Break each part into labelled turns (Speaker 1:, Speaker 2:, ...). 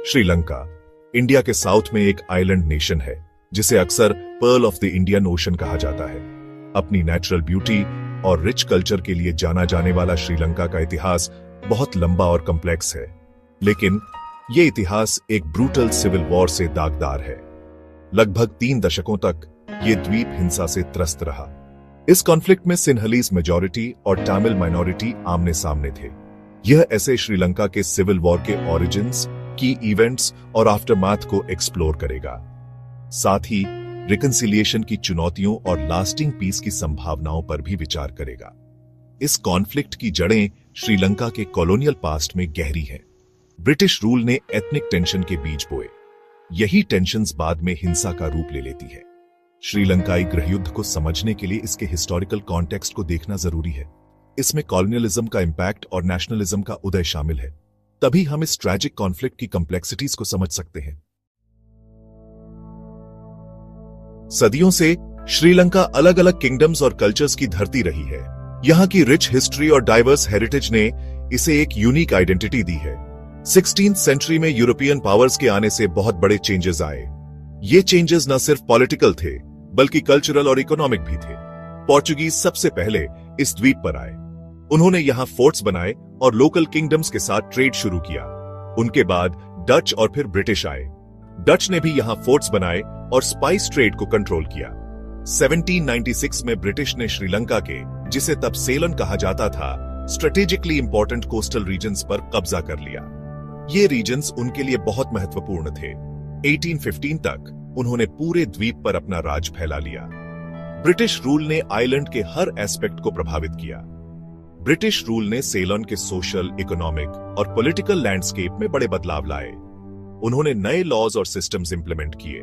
Speaker 1: Sri Lanka India के south में एक आइलैंड नेशन है जिसे अक्सर pearl of the Indian ocean कहा जाता है। अपनी नेचुरल ब्यूटी और रिच कल्चर के लिए जाना जाने वाला श्रीलंका का इतिहास बहुत लंबा और कॉम्प्लेक्स है, लेकिन यह इतिहास एक ब्रूटल सिविल वॉर से दागदार है। लगभग 3 दशकों तक यह द्वीप हिंसा से त्रस्त रहा। इस कॉन्फ्लिक्ट में सिन्हलीज मेजॉरिटी और तमिल माइनॉरिटी आमने सामने थे। यह ऐसे श्रीलंका के सिविल वॉर के ओरिजिन्स, की इवेंट्स और आफ्टरमाथ को एक्सप्लोर करेगा। साथ ही रिकंसिलिएशन की चुनौतियों और लास्टिंग पीस की संभावनाओं पर भी विचार करेगा। इस कॉन्फ्लिक्ट की जड़ें श्रीलंका के कॉलोनियल पास्ट में गहरी हैं। ब्रिटिश रूल ने एथनिक टेंशन के बीज बोए। यही टेंशन्स बाद में हिंसा का रूप ले लेती है। श्रीलंकाई गृहयुद्ध को समझने के लिए इसके हिस्टोरिकल कॉन्टेक्स्ट को देखना जरूरी है। इसमें कॉलोनियलिज्म का इंपैक्ट और नेशनलिज्म का उदय शामिल है। तभी हम इस ट्रैजिक कॉन्फ्लिक्ट की कॉम्प्लेक्सिटीज को समझ सकते हैं। सदियों से श्रीलंका अलग अलग किंगडम्स और कल्चर्स की धरती रही है। यहां की रिच हिस्ट्री और डाइवर्स हेरिटेज ने इसे एक यूनिक आइडेंटिटी दी है। 16th सेंचुरी में यूरोपियन पावर्स के आने से बहुत बड़े चेंजेस आए। ये चेंजेस न सिर्फ पॉलिटिकल थे बल्कि कल्चरल और इकोनॉमिक भी थे। पोर्चुगीज सबसे पहले इस द्वीप पर आए। उन्होंने यहां फोर्ट्स बनाए और लोकल किंगडम्स के साथ ट्रेड शुरू किया। उनके बाद डच और फिर ब्रिटिश आए। डच ने भी यहां फोर्ट्स बनाए और स्पाइस ट्रेड को कंट्रोल किया। 1796 में ब्रिटिश ने श्रीलंका के, जिसे तब सेलन कहा जाता था, स्ट्रेटेजिकली इंपॉर्टेंट कोस्टल रीजन्स पर कब्जा कर लिया। ये रीजन्स उनके लिए बहुत महत्वपूर्ण थे। 1815 तक उन्होंने पूरे द्वीप पर अपना राज फैला लिया। ब्रिटिश रूल ने आइलैंड के हर एस्पेक्ट को प्रभावित किया। ब्रिटिश रूल ने सेलन के सोशल, इकोनॉमिक और पॉलिटिकल लैंडस्केप में बड़े बदलाव लाए। उन्होंने नए लॉज और सिस्टम्स इंप्लीमेंट किए।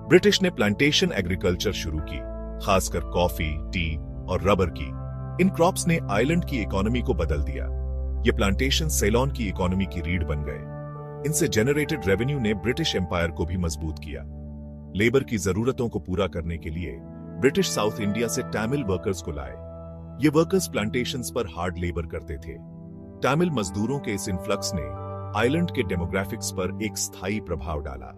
Speaker 1: ब्रिटिश ने प्लांटेशन एग्रीकल्चर शुरू की, खासकर कॉफी, टी और रबर की। इन क्रॉप्स ने आइलैंड की इकोनॉमी को बदल दिया। ये प्लांटेशन सेलोन की इकोनॉमी की रीढ़ बन गए। इनसे जनरेटेड रेवेन्यू ने ब्रिटिश एम्पायर को भी मजबूत किया। लेबर की जरूरतों को पूरा करने के लिए ब्रिटिश साउथ इंडिया से तमिल वर्कर्स को लाए। ये वर्कर्स प्लांटेशंस पर हार्ड लेबर करते थे। तमिल मजदूरों के इस इन्फ्लक्स ने आइलैंड के डेमोग्राफिक्स पर एक स्थायी प्रभाव डाला।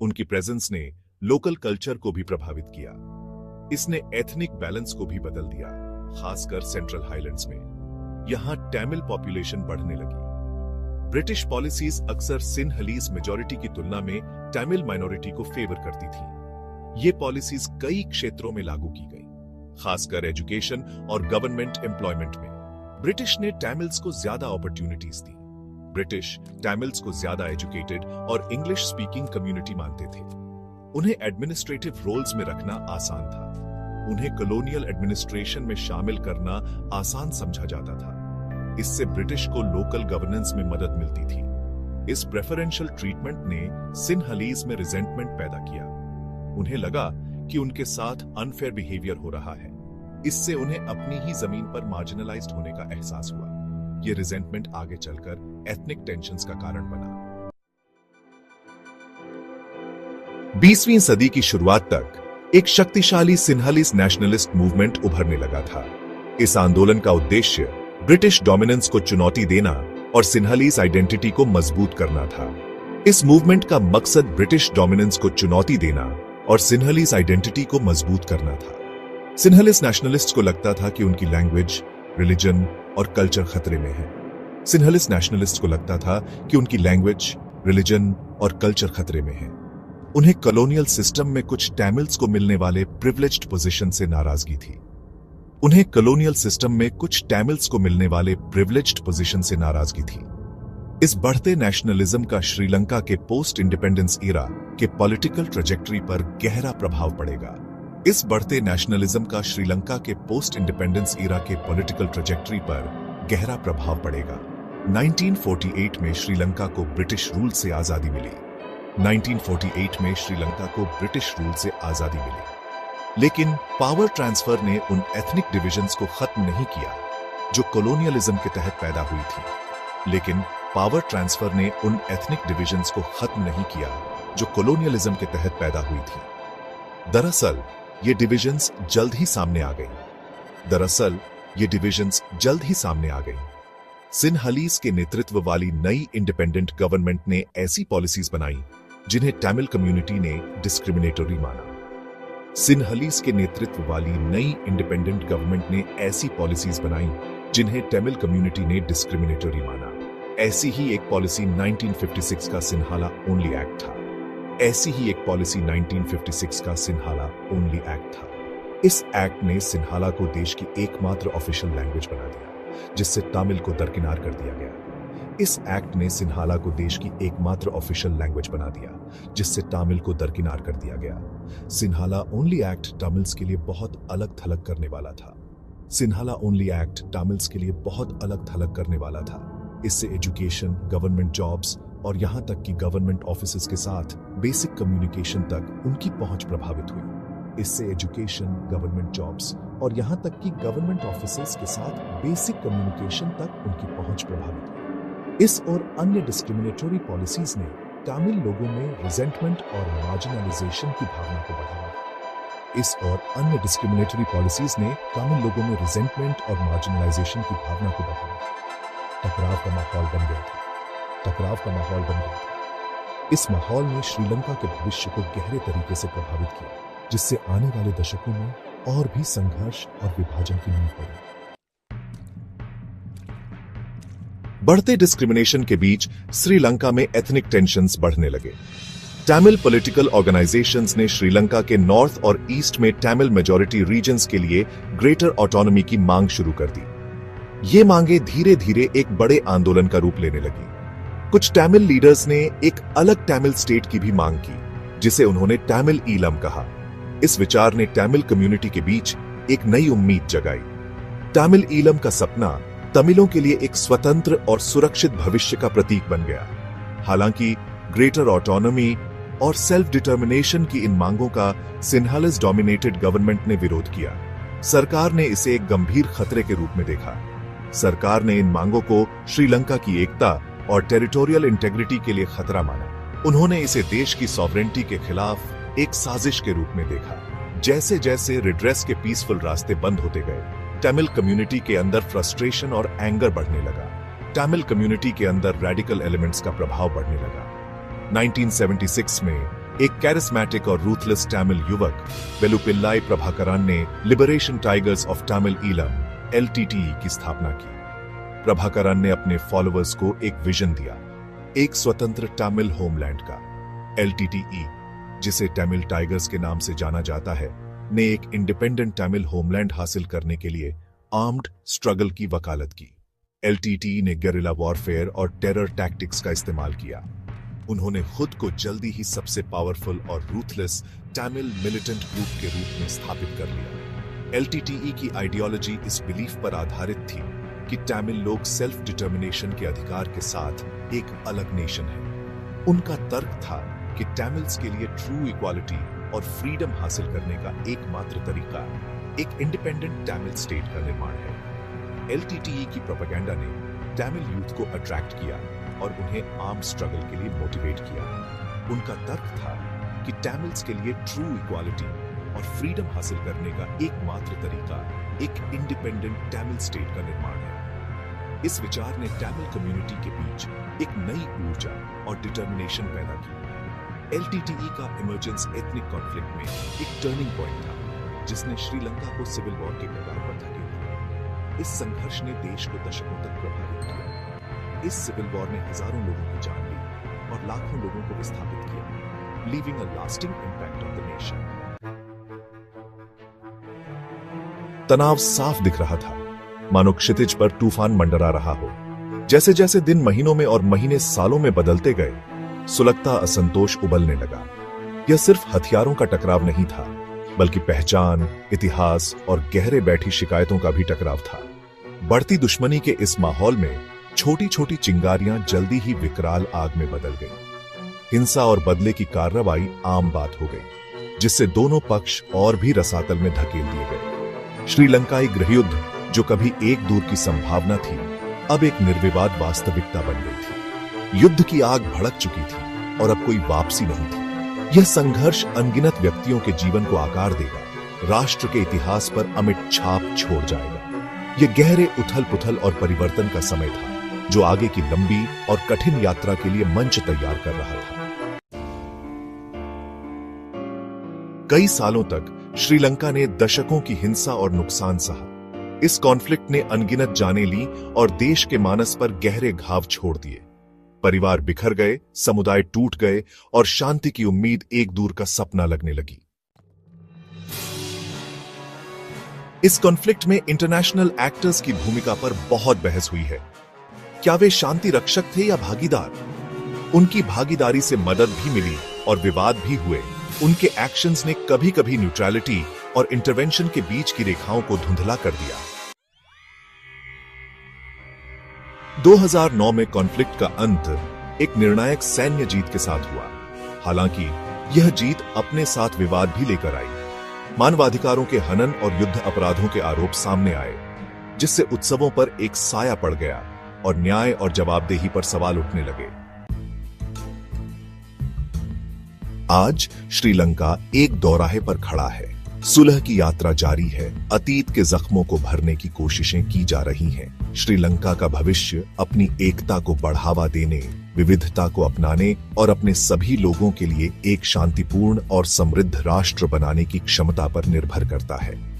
Speaker 1: उनकी प्रेजेंस ने लोकल कल्चर को भी प्रभावित किया। इसने एथनिक बैलेंस को भी बदल दिया, खासकर सेंट्रल हाईलैंड्स में। यहां तमिल पॉपुलेशन बढ़ने लगी। ब्रिटिश पॉलिसीज अक्सर सिन्हलीज मेजॉरिटी की तुलना में तमिल माइनॉरिटी को फेवर करती थी। ये पॉलिसीज कई क्षेत्रों में लागू की गई, खासकर एजुकेशन और गवर्नमेंट एम्प्लॉयमेंट में। ब्रिटिश ने तमिल्स को ज्यादा अपॉर्चुनिटीज दी। ब्रिटिश तमिल्स को ज्यादा एजुकेटेड और इंग्लिश स्पीकिंग कम्युनिटी मानते थे। उन्हें एडमिनिस्ट्रेटिव रोल्स में रखना आसान था। उन्हें कॉलोनियल एडमिनिस्ट्रेशन में शामिल करना आसान समझा जाता था। इससे ब्रिटिश को लोकल गवर्नेंस में मदद मिलती थी। इस प्रेफरेंशियल ट्रीटमेंट ने सिन्हलीज में रिजेंटमेंट पैदा किया। उन्हें लगा कि उनके साथ अनफेयर बिहेवियर हो रहा है। इससे उन्हें अपनी ही जमीन पर मार्जिनलाइज्ड होने का एहसास हुआ। यह रिजेंटमेंट आगे चलकर एथनिक टेंशन्स का कारण बना। 20वीं सदी की शुरुआत तक एक शक्तिशाली सिन्हलीज नेशनलिस्ट मूवमेंट उभरने लगा था। इस आंदोलन का उद्देश्य ब्रिटिश डोमिनेंस को चुनौती देना और सिन्हलीज आइडेंटिटी को मजबूत करना था। इस मूवमेंट का मकसद ब्रिटिश डोमिनेंस को चुनौती देना और सिन्हलीज आइडेंटिटी को मजबूत करना था। सिन्हलीज नेशनलिस्ट्स को लगता था कि उनकी लैंग्वेज, रिलीजन और कल्चर खतरे में है। सिन्हलीज नेशनलिस्ट्स को लगता था कि उनकी लैंग्वेज, रिलीजन और कल्चर खतरे में है। उन्हें कॉलोनियल सिस्टम में कुछ तमिल्स को मिलने वाले प्रिविलेज्ड पोजीशन से नाराजगी थी। उन्हें कॉलोनियल सिस्टम में कुछ तमिल्स को मिलने वाले प्रिविलेज्ड पोजीशन से नाराजगी थी। इस बढ़ते नेशनलिज्म का श्रीलंका के पोस्ट इंडिपेंडेंस इरा के पॉलिटिकल ट्रैजेक्टरी पर गहरा प्रभाव पड़ेगा। इस बढ़ते नेशनलिज्म का श्रीलंका के पोस्ट इंडिपेंडेंस इरा के पॉलिटिकल ट्रैजेक्टरी पर गहरा प्रभाव पड़ेगा। 1948 में श्रीलंका को ब्रिटिश रूल से आजादी मिली। 1948 में श्रीलंका को ब्रिटिश रूल से आजादी मिली, लेकिन पावर ट्रांसफर ने उन एथनिक डिविजन्स को खत्म नहीं किया जो कॉलोनियलिज्म के तहत पैदा हुई थी। लेकिन पावर ट्रांसफर ने उन एथनिक डिविजन्स को खत्म नहीं किया जो कॉलोनियलिज्म के तहत पैदा हुई थी। दरअसल ये डिविजन्स जल्द ही सामने आ गई। सिनहलीज के नेतृत्व वाली नई इंडिपेंडेंट गवर्नमेंट ने ऐसी पॉलिसीज बनाई जिन्हें तमिल कम्युनिटी ने डिस्क्रिमिनेटरी माना। सिनहलीज के नेतृत्व वाली नई इंडिपेंडेंट गवर्नमेंट ने ऐसी पॉलिसीज बनाई जिन्हें तमिल कम्युनिटी ने डिस्क्रिमिनेटरी माना। ऐसी ही एक पॉलिसी 1956 का सिन्हाला ओनली एक्ट था। ऐसी ही एक पॉलिसी 1956 का सिन्हाला ओनली एक्ट था। इस एक्ट ने सिन्हाला को देश की एकमात्र ऑफिशियल लैंग्वेज बना दिया, जिससे तमिल को दरकिनार कर दिया गया। इस एक्ट ने सिन्हाला को देश की एकमात्र ऑफिशियल लैंग्वेज बना दिया, जिससे तमिल को दरकिनार कर दिया गया। सिन्हाला ओनली एक्ट तमिल्स के लिए बहुत अलग थलग करने वाला था। सिन्हाला ओनली एक्ट तमिल्स के लिए बहुत अलग थलग करने वाला था। इससे एजुकेशन, गवर्नमेंट जॉब्स और यहां तक कि गवर्नमेंट ऑफिसेज के साथ बेसिक कम्युनिकेशन तक उनकी पहुंच प्रभावित हुई। इससे एजुकेशन, गवर्नमेंट जॉब्स और यहां तक कि गवर्नमेंट ऑफिसेज के साथ बेसिक कम्युनिकेशन तक उनकी पहुंच प्रभावित हुई। इस और अन्य डिस्क्रिमिनेटरी पॉलिसीज ने तमिल लोगों में रिजेंटमेंट और मार्जिनलाइजेशन की भावना को बढ़ावा। इस और अन्य डिस्क्रिमिनेटरी पॉलिसीज ने तमिल लोगों में रिजेंटमेंट और मार्जिनलाइजेशन की भावना को बढ़ावा। टकराव का माहौल बन गया था। टकराव का माहौल बन गया था। इस माहौल ने श्रीलंका के भविष्य को गहरे तरीके से प्रभावित किया, जिससे आने वाले दशकों में और भी संघर्ष और विभाजन की नींव पड़ी। बढ़ते डिस्क्रिमिनेशन के बीच श्रीलंका में एथनिक टेंशन्स बढ़ने लगे। तमिल पॉलिटिकल ऑर्गेनाइजेशंस ने श्रीलंका के नॉर्थ और ईस्ट में तमिल मेजॉरिटी रीजन्स के लिए ग्रेटर ऑटोनॉमी की मांग शुरू कर दी। ये मांगे धीरे धीरे एक बड़े आंदोलन का रूप लेने लगी। कुछ तमिल लीडर्स ने एक अलग तमिल स्टेट की भी मांग की, जिसे उन्होंने तमिल ईलम कहा। इस विचार ने तमिल कम्युनिटी के बीच एक नई उम्मीद जगाई। तमिल ईलम का सपना तमिलों के लिए एक स्वतंत्र और सुरक्षित भविष्य का प्रतीक बन गया। हालांकि ग्रेटर ऑटोनॉमी और सेल्फ डिटर्मिनेशन की इन मांगों का सिन्हालिस डोमिनेटेड गवर्नमेंट ने विरोध किया। सरकार ने इसे एक गंभीर खतरे के रूप में देखा। सरकार ने इन मांगों को श्रीलंका की एकता और टेरिटोरियल इंटेग्रिटी के लिए खतरा माना। उन्होंने इसे देश की सॉवरेंटी के खिलाफ एक साजिश के रूप में देखा। जैसे जैसे रिड्रेस के पीसफुल रास्ते बंद होते गए, तमिल कम्युनिटी के अंदर फ्रस्ट्रेशन और एंगर बढ़ने लगा। तमिल कम्युनिटी के अंदर रैडिकल एलिमेंट्स का प्रभाव बढ़ने लगा। 1976 में एक कैरिस्मेटिक और रूथलेस तमिल युवक वेलुपिल्लाई प्रभाकरन ने liberation tigers of Tamil Eelam (LTTE) की स्थापना की। प्रभाकरन ने अपने फॉलोअर्स को एक विजन दिया, एक स्वतंत्र तमिल होमलैंड का। LTTE, जिसे तमिल टाइगर्स के नाम से जाना जाता है, ने एक इंडिपेंडेंट तमिल होमलैंड हासिल करने के लिए आर्म्ड स्ट्रगल की वकालत की। LTTE ने गेरिला वॉरफेयर और टेरर टैक्टिक्स का इस्तेमाल किया। उन्होंने खुद को जल्दी ही सबसे पावरफुल और रूथलेस तमिल मिलिटेंट ग्रुप के रूप में स्थापित कर लिया। LTTE की आइडियोलॉजी इस बिलीफ पर आधारित थी कि तमिल लोग सेल्फ डिटर्मिनेशन के अधिकार के साथ एक अलग नेशन है। उनका तर्क था कि तमिल्स के लिए ट्रू इक्वालिटी और फ्रीडम हासिल करने का एकमात्र तरीका एक इंडिपेंडेंट तमिल स्टेट का निर्माण है। LTTE की प्रोपेगेंडा ने तमिल यूथ को अट्रैक्ट किया और उन्हें आर्म स्ट्रगल के लिए मोटिवेट किया। उनका तर्क था कि तमिल्स के लिए ट्रू इक्वालिटी और फ्रीडम हासिल करने का एकमात्र तरीका एक इंडिपेंडेंट तमिल स्टेट का निर्माण है। इस विचार ने तमिल कम्युनिटी के बीच एक नई ऊर्जा और डिटर्मिनेशन पैदा की। LTTE का इमर्जेंस एथनिक कॉन्फ्लिक्ट में एक टर्निंग पॉइंट था, जिसने श्रीलंका को सिविल वॉर के कगार पर धकेल दिया। इस संघर्ष ने देश को दशकों तक प्रभावित किया। इस सिविल वॉर ने हजारों लोगों की जान ली और लाखों लोगों को विस्थापित किया, leaving a lasting impact on the nation. तनाव साफ दिख रहा था, मानो क्षितिज पर तूफान मंडरा रहा हो। जैसे जैसे दिन महीनों में और महीने सालों में बदलते गए, सुलगता असंतोष उबलने लगा। यह सिर्फ हथियारों का टकराव नहीं था, बल्कि पहचान, इतिहास और गहरे बैठी शिकायतों का भी टकराव था। बढ़ती दुश्मनी के इस माहौल में छोटी छोटी चिंगारियां जल्दी ही विकराल आग में बदल गईं। हिंसा और बदले की कार्रवाई आम बात हो गई, जिससे दोनों पक्ष और भी रसातल में धकेल दिए गए। श्रीलंकाई गृहयुद्ध, जो कभी एक दूर की संभावना थी, अब एक निर्विवाद वास्तविकता बन गई थी। युद्ध की आग भड़क चुकी थी और अब कोई वापसी नहीं थी। यह संघर्ष अनगिनत व्यक्तियों के जीवन को आकार देगा, राष्ट्र के इतिहास पर अमिट छाप छोड़ जाएगा। यह गहरे उथल पुथल और परिवर्तन का समय था, जो आगे की लंबी और कठिन यात्रा के लिए मंच तैयार कर रहा था। कई सालों तक श्रीलंका ने दशकों की हिंसा और नुकसान सहा। इस कॉन्फ्लिक्ट ने अनगिनत जानें ली और देश के मानस पर गहरे घाव छोड़ दिए। परिवार बिखर गए, समुदाय टूट गए और शांति की उम्मीद एक दूर का सपना लगने लगी। इस कॉन्फ्लिक्ट में इंटरनेशनल एक्टर्स की भूमिका पर बहुत बहस हुई है। क्या वे शांति रक्षक थे या भागीदार? उनकी भागीदारी से मदद भी मिली और विवाद भी हुए। उनके एक्शंस ने कभी कभी न्यूट्रलिटी और इंटरवेंशन के बीच की रेखाओं को धुंधला कर दिया। 2009 में कॉन्फ्लिक्ट का अंत एक निर्णायक सैन्य जीत के साथ हुआ। हालांकि यह जीत अपने साथ विवाद भी लेकर आई। मानवाधिकारों के हनन और युद्ध अपराधों के आरोप सामने आए, जिससे उत्सवों पर एक साया पड़ गया और न्याय और जवाबदेही पर सवाल उठने लगे। आज श्रीलंका एक दौराहे पर खड़ा है। सुलह की यात्रा जारी है। अतीत के जख्मों को भरने की कोशिशें की जा रही हैं। श्रीलंका का भविष्य अपनी एकता को बढ़ावा देने, विविधता को अपनाने और अपने सभी लोगों के लिए एक शांतिपूर्ण और समृद्ध राष्ट्र बनाने की क्षमता पर निर्भर करता है।